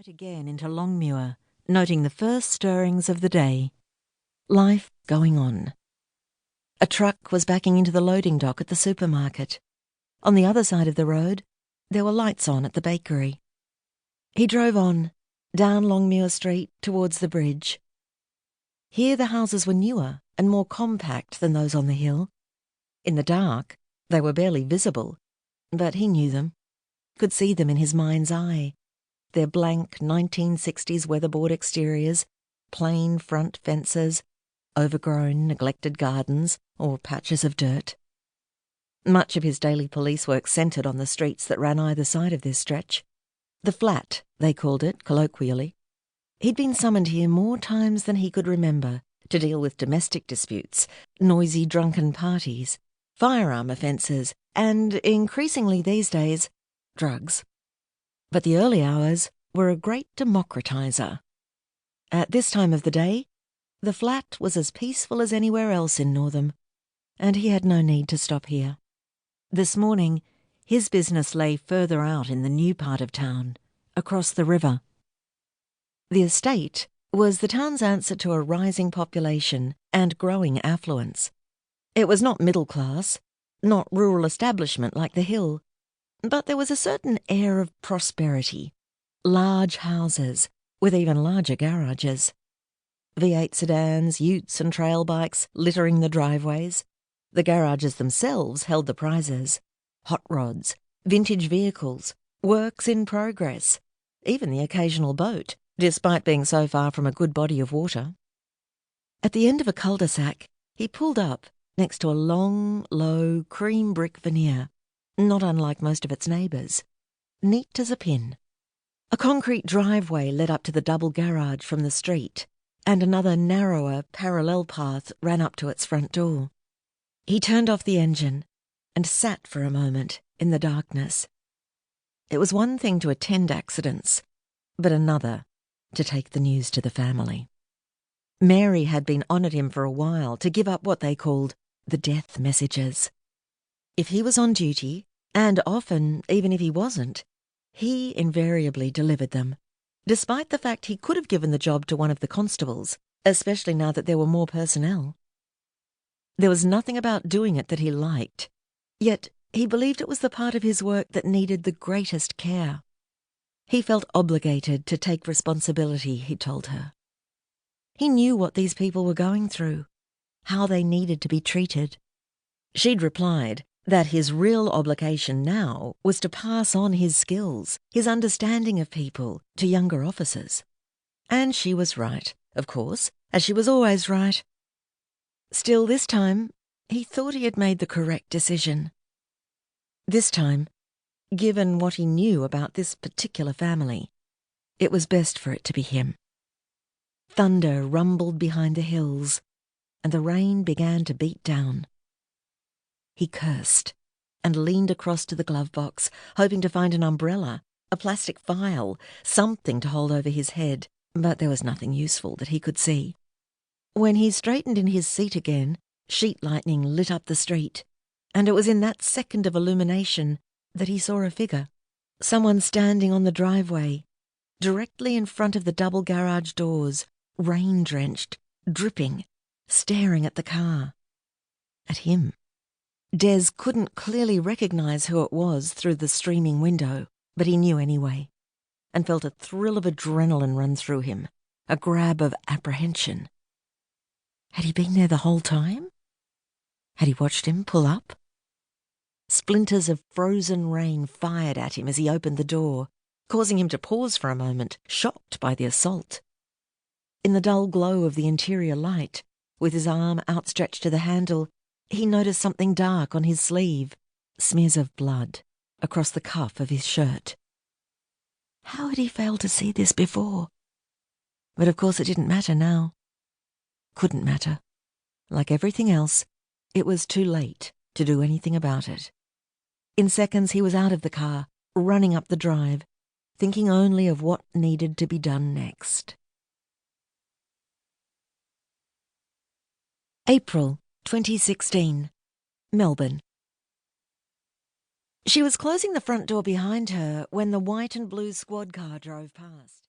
right again into Longmuir, noting the first stirrings of the day. Life going on. A truck was backing into the loading dock at the supermarket. On the other side of the road, there were lights on at the bakery. He drove on, down Longmuir Street towards the bridge. Here the houses were newer and more compact than those on the hill. In the dark, they were barely visible, but he knew them, could see them in his mind's eye. Their blank 1960s weatherboard exteriors, plain front fences, overgrown, neglected gardens, or patches of dirt. Much of his daily police work centred on the streets that ran either side of this stretch. The flat, they called it colloquially. He'd been summoned here more times than he could remember to deal with domestic disputes, noisy drunken parties, firearm offences, and, increasingly these days, drugs. But the early hours were a great democratiser. At this time of the day, the flat was as peaceful as anywhere else in Northam, and he had no need to stop here. This morning, his business lay further out in the new part of town, across the river. The estate was the town's answer to a rising population and growing affluence. It was not middle class, not rural establishment like the hill, but there was a certain air of prosperity. Large houses, with even larger garages. V8 sedans, utes and trail bikes littering the driveways. The garages themselves held the prizes. Hot rods, vintage vehicles, works in progress, even the occasional boat, despite being so far from a good body of water. At the end of a cul-de-sac, he pulled up next to a long, low, cream brick veneer, not unlike most of its neighbours, neat as a pin. A concrete driveway led up to the double garage from the street, and another narrower, parallel path ran up to its front door. He turned off the engine and sat for a moment in the darkness. It was one thing to attend accidents, but another to take the news to the family. Mary had been on at him for a while to give up what they called the death messages. If he was on duty, and often even if he wasn't, he invariably delivered them, despite the fact he could have given the job to one of the constables, especially now that there were more personnel. There was nothing about doing it that he liked, yet he believed it was the part of his work that needed the greatest care. He felt obligated to take responsibility, he told her. He knew what these people were going through, how they needed to be treated. She'd replied that his real obligation now was to pass on his skills, his understanding of people, to younger officers. And she was right, of course, as she was always right. Still, this time, he thought he had made the correct decision. This time, given what he knew about this particular family, it was best for it to be him. Thunder rumbled behind the hills, and the rain began to beat down. He cursed and leaned across to the glove box, hoping to find an umbrella, a plastic file, something to hold over his head, but there was nothing useful that he could see. When he straightened in his seat again, sheet lightning lit up the street, and it was in that second of illumination that he saw a figure, someone standing on the driveway, directly in front of the double garage doors, rain-drenched, dripping, staring at the car. At him. Des couldn't clearly recognise who it was through the streaming window, but he knew anyway, and felt a thrill of adrenaline run through him, a grab of apprehension. Had he been there the whole time? Had he watched him pull up? Splinters of frozen rain fired at him as he opened the door, causing him to pause for a moment, shocked by the assault. In the dull glow of the interior light, with his arm outstretched to the handle, he noticed something dark on his sleeve, smears of blood across the cuff of his shirt. How had he failed to see this before? But of course it didn't matter now. Couldn't matter. Like everything else, it was too late to do anything about it. In seconds he was out of the car, running up the drive, thinking only of what needed to be done next. April 2016, Melbourne. She was closing the front door behind her when the white and blue squad car drove past.